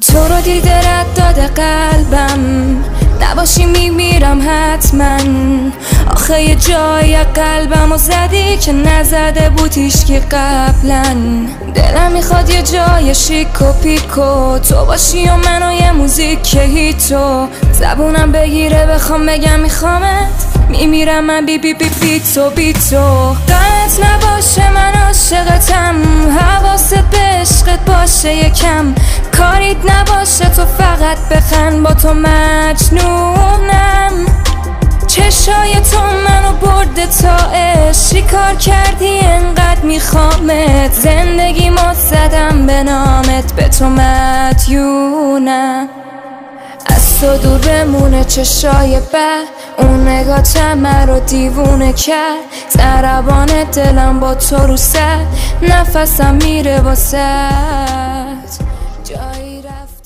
تو رو دیده رد داده قلبم، نباشی میمیرم حتما. آخه یه جای قلبمو زدی که نزده بود هیچکی قبلا. دلم میخواد یه جای شیک و پیکو تو باشی و منو یه موزیک هیتو. زبونم بگیره بخوام بگم میخوامت، میمیرم من بی تو. غلط نباشه من عاشقتم، حواست به عشقت باشه یکم. کاریت نباشه تو فقط بخند، با تو مجنونم. چشای تو منو برده تا عشق، کار کردی انقدر میخوامت. زندگی ما زدم به نامت، به تو مدیونم. از تو دور بمونه چشای بد، اون نگاهت من رو دیوونه کرد. ضربان دلم با تو رو سد، نفسم میره واسد. جایی رفت